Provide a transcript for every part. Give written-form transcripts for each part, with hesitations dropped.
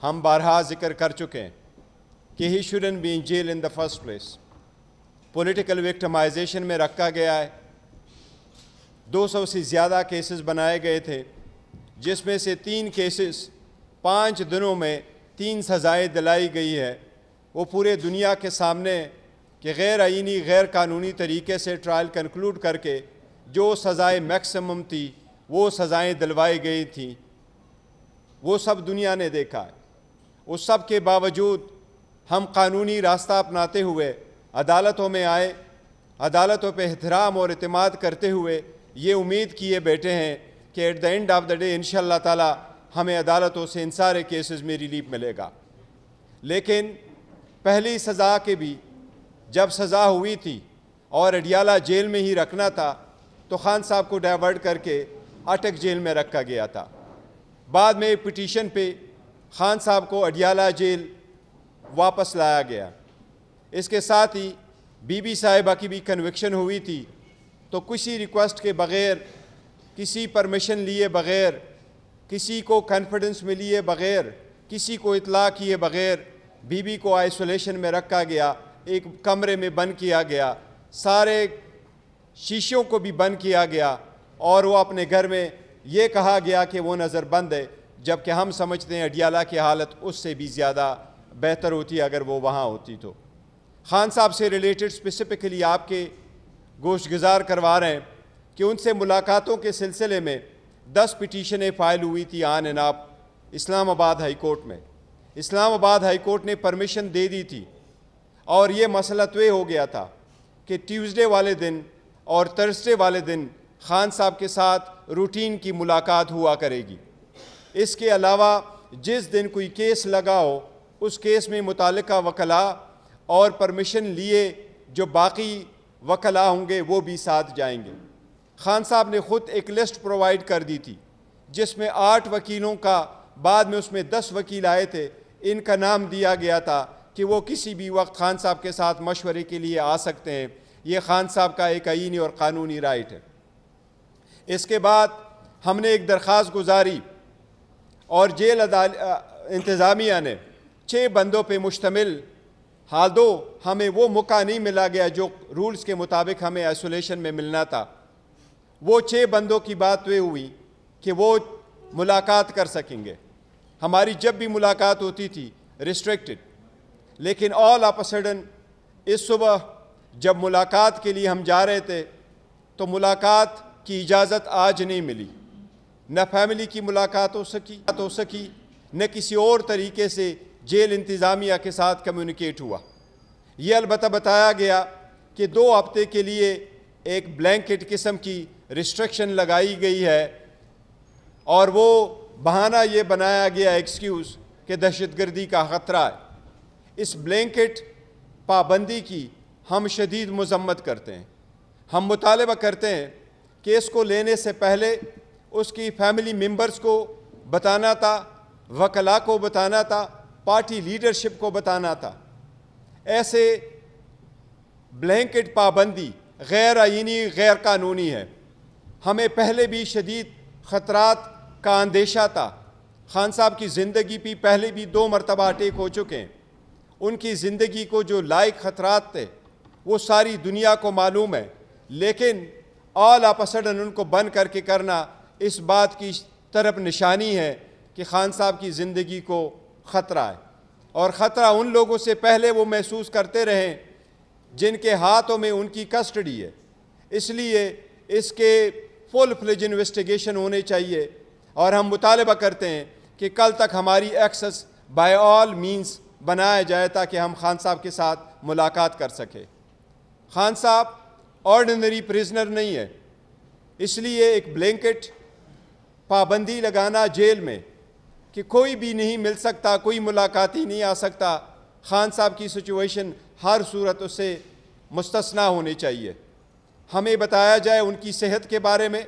हम बारहा जिक्र कर चुके हैं कि he shouldn't be in jail in the first place. Political victimisation में रखा गया है। 200 से ज़्यादा केसेस बनाए गए थे, जिसमें से 3 केसेस 5 दिनों में 3 सज़ाएँ दिलाई गई है। वो पूरे दुनिया के सामने कि गैर आईनी गैर कानूनी तरीके से ट्रायल कंक्लूड करके जो सज़ाएँ मैक्सिमम थी वो सज़ाएँ दिलवाई गई थी, वो सब दुनिया ने देखा है। उस सब के बावजूद हम कानूनी रास्ता अपनाते हुए अदालतों में आए, अदालतों पे एहतराम और इत्मीद करते हुए ये उम्मीद किए बैठे हैं कि at the end of the day इंशाअल्लाह ताला हमें अदालतों से इन सारे केसेस में रिलीफ मिलेगा। लेकिन पहली सज़ा के भी जब सज़ा हुई थी और अडियाला जेल में ही रखना था तो खान साहब को डाइवर्ट करके अटक जेल में रखा गया था। बाद में एक पिटीशन पे खान साहब को अडियाला जेल वापस लाया गया। इसके साथ ही बीबी साहिबा की भी कन्विक्शन हुई थी, तो किसी रिक्वेस्ट के बग़ैर, किसी परमिशन लिए बग़ैर, किसी को कॉन्फिडेंस में लिए बग़ैर, किसी को इतला किए बग़ैर बीबी को आइसोलेशन में रखा गया, एक कमरे में बंद किया गया, सारे शीशों को भी बंद किया गया और वो अपने घर में ये कहा गया कि वो नज़रबंद है, जबकि हम समझते हैं अडियाला की हालत उससे भी ज़्यादा बेहतर होती अगर वो वहाँ होती। तो खान साहब से रिलेटेड स्पेसिफ़िकली आपके गोशगुजार करवा रहे हैं कि उनसे मुलाकातों के सिलसिले में 10 पिटीशनें फ़ाइल हुई थी आन एंड आप इस्लामाबाद हाई कोर्ट में। इस्लामाबाद हाई कोर्ट ने परमिशन दे दी थी और ये मसला तय हो गया था कि ट्यूसडे वाले दिन और थर्सडे वाले दिन खान साहब के साथ रूटीन की मुलाकात हुआ करेगी। इसके अलावा जिस दिन कोई केस लगा हो उस केस में मुतालिका वकला और परमिशन लिए जो बाकी वकला होंगे वो भी साथ जाएंगे। खान साहब ने ख़ुद एक लिस्ट प्रोवाइड कर दी थी जिसमें 8 वकीलों का, बाद में उसमें 10 वकील आए थे, इनका नाम दिया गया था कि वो किसी भी वक्त खान साहब के साथ मशवरे के लिए आ सकते हैं। ये खान साहब का एक आईनी और क़ानूनी राइट है। इसके बाद हमने एक दरख्वास्त गुजारी और जेल इंतज़ामिया ने 6 बंदों पे मुश्तमिल, हाल दो हमें वो मौका नहीं मिला गया जो रूल्स के मुताबिक हमें आइसोलेशन में मिलना था, वो 6 बंदों की बात तय हुई कि वो मुलाकात कर सकेंगे। हमारी जब भी मुलाकात होती थी रिस्ट्रिक्टेड, लेकिन ऑल ऑफ अ सडन इस सुबह जब मुलाकात के लिए हम जा रहे थे तो मुलाकात की इजाज़त आज नहीं मिली। न फैमिली की मुलाकात हो सकी न किसी और तरीके से जेल इंतज़ामिया के साथ कम्युनिकेट हुआ। ये अलबत्ता बताया गया कि 2 हफ्ते के लिए एक ब्लैंकेट किस्म की रिस्ट्रिक्शन लगाई गई है और वो बहाना ये बनाया गया एक्सक्यूज़ कि दहशतगर्दी का ख़तरा है। इस ब्लैंकेट पाबंदी की हम शदीद मज़म्मत करते हैं। हम मुतालबा करते हैं कि इसको लेने से पहले उसकी फैमिली मेंबर्स को बताना था, वकला को बताना था, पार्टी लीडरशिप को बताना था। ऐसे ब्लैंकेट पाबंदी गैर आईनी गैर कानूनी है। हमें पहले भी शदीद ख़तरात का अंदेशा था। खान साहब की ज़िंदगी भी पहले भी 2 मरतबा अटैक हो चुके हैं। उनकी ज़िंदगी को जो लायक ख़तरात थे वो सारी दुनिया को मालूम है, लेकिन ऑल ऑफ अ सडन उनको बंद करके करना इस बात की तरफ निशानी है कि खान साहब की ज़िंदगी को ख़तरा है। और ख़तरा उन लोगों से पहले वो महसूस करते रहें जिनके हाथों में उनकी कस्टडी है। इसलिए इसके फुल फ्लेज इन्वेस्टिगेशन होने चाहिए और हम मुतालबा करते हैं कि कल तक हमारी एक्सेस बाय ऑल मीन्स बनाया जाए ताकि हम खान साहब के साथ मुलाकात कर सकें। खान साहब ऑर्डिनरी प्रिजनर नहीं है, इसलिए एक ब्लैंकेट पाबंदी लगाना जेल में कि कोई भी नहीं मिल सकता, कोई मुलाकाती नहीं आ सकता, खान साहब की सिचुएशन हर सूरत उससे मुस्तस्ना होनी चाहिए। हमें बताया जाए उनकी सेहत के बारे में,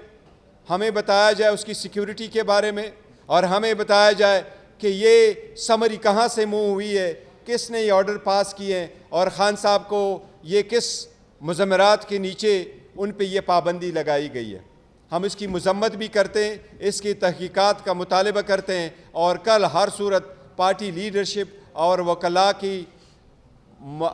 हमें बताया जाए उसकी सिक्योरिटी के बारे में, और हमें बताया जाए कि ये समरी कहाँ से मूव हुई है, किसने ये ऑर्डर पास किए हैं और ख़ान साहब को ये किस मुज़म्मरात के नीचे उन पे ये पाबंदी लगाई गई है। हम इसकी मज़म्मत भी करते हैं, इसकी तहकीकात का मुतालबा करते हैं और कल हर सूरत पार्टी लीडरशिप और वकला की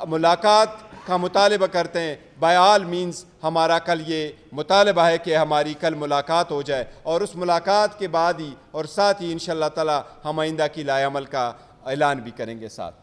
मुलाकात का मुतालबा करते हैं। बाय ऑल मीन्स हमारा कल ये मुतालबा है कि हमारी कल मुलाकात हो जाए और उस मुलाकात के बाद ही और साथ ही इंशाअल्लाह ताला हम आइंदा की लाएअमल का ऐलान भी करेंगे साथ।